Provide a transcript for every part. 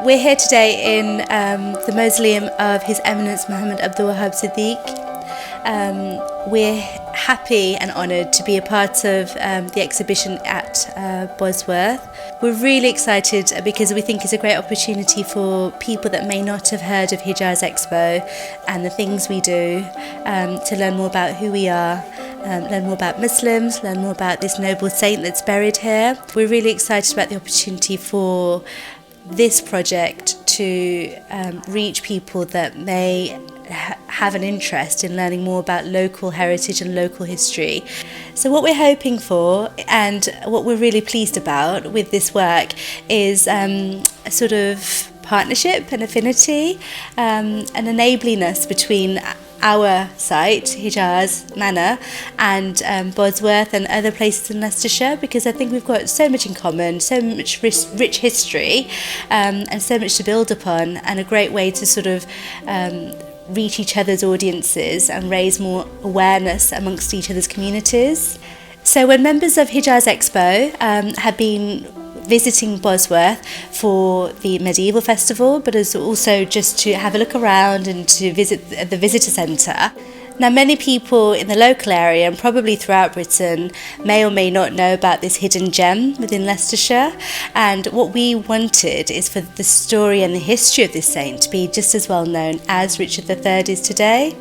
We're here today in the mausoleum of His Eminence Muhammad Abdul Wahab Siddiq. We're happy and honoured to be a part of the exhibition at Bosworth. We're really excited because we think it's a great opportunity for people that may not have heard of Hijaz Expo and the things we do to learn more about who we are, learn more about Muslims, learn more about this noble saint that's buried here. We're really excited about the opportunity for this project to reach people that may have an interest in learning more about local heritage and local history. So what we're hoping for and what we're really pleased about with this work is a sort of partnership and affinity, and enabling us between our site, Hijaz Manor, and Bosworth and other places in Leicestershire, because I think we've got so much in common, so much rich history, and so much to build upon, and a great way to sort of reach each other's audiences and raise more awareness amongst each other's communities. So when members of Hijaz Expo have been visiting Bosworth for the medieval festival, but as also just to have a look around and to visit the visitor centre. Now, many people in the local area and probably throughout Britain may or may not know about this hidden gem within Leicestershire, and what we wanted is for the story and the history of this saint to be just as well known as Richard III is today.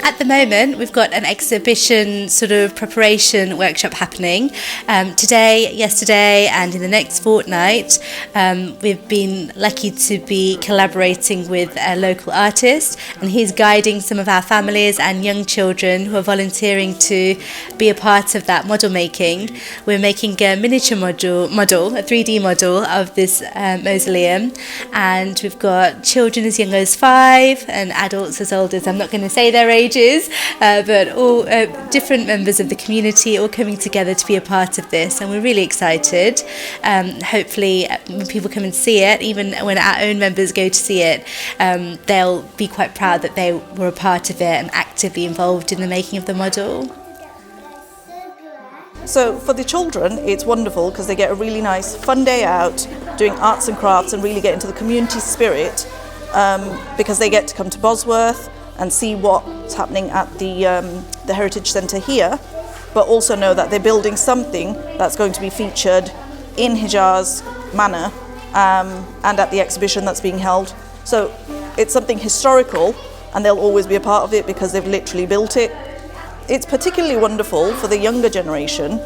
At the moment, we've got an exhibition sort of preparation workshop happening today, yesterday, and in the next fortnight. We've been lucky to be collaborating with a local artist, and he's guiding some of our families and young children who are volunteering to be a part of that model making. We're making a miniature model, a 3D model of this mausoleum, and we've got children as young as 5 and adults as old as, I'm not going to say their ages, but all different members of the community all coming together to be a part of this, and we're really excited. Hopefully when people come and see it, even when our own members go to see it, they'll be quite proud that they were a part of it and actively involved in the making of the model. So for the children, it's wonderful because they get a really nice fun day out doing arts and crafts and really get into the community spirit, because they get to come to Bosworth and see what's happening at the Heritage Centre here, but also know that they're building something that's going to be featured in Hijaz Manor and at the exhibition that's being held. So it's something historical, and they'll always be a part of it because they've literally built it. It's particularly wonderful for the younger generation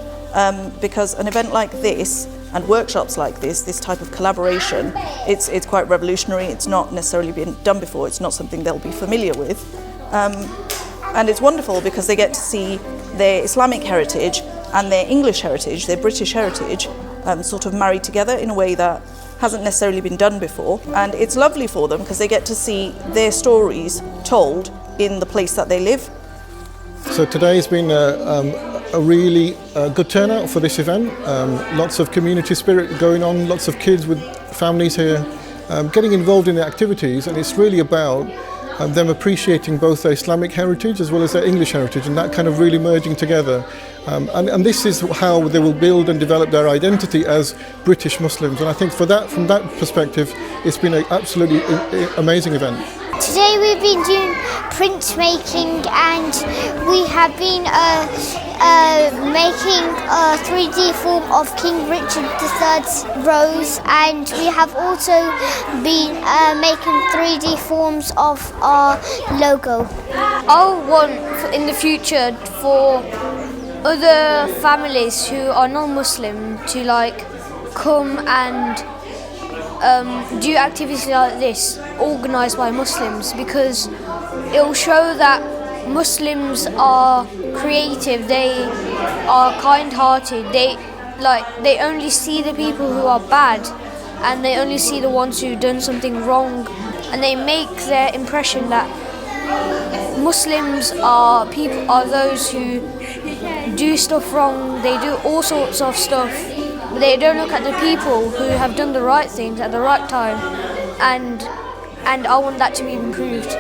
because an event like this and workshops like this type of collaboration, it's quite revolutionary. It's not necessarily been done before. It's not something they'll be familiar with. And it's wonderful because they get to see their Islamic heritage and their English heritage, their British heritage, sort of married together in a way that hasn't necessarily been done before. And it's lovely for them because they get to see their stories told in the place that they live. So today has been a really good turnout for this event. Lots of community spirit going on, lots of kids with families here getting involved in the activities, and it's really about them appreciating both their Islamic heritage as well as their English heritage, and that kind of really merging together. And this is how they will build and develop their identity as British Muslims. And I think from that perspective, it's been an absolutely amazing event. Today we've been doing printmaking, and we have been making a 3D form of King Richard III's rose, and we have also been making 3D forms of our logo. I want in the future for other families who are non-Muslim to come and do activities like this organised by Muslims, because it will show that Muslims are creative, they are kind-hearted, they only see the people who are bad, and they only see the ones who've done something wrong, and they make their impression that Muslims are those who do stuff wrong, they do all sorts of stuff. They don't look at the people who have done the right things at the right time, and I want that to be improved.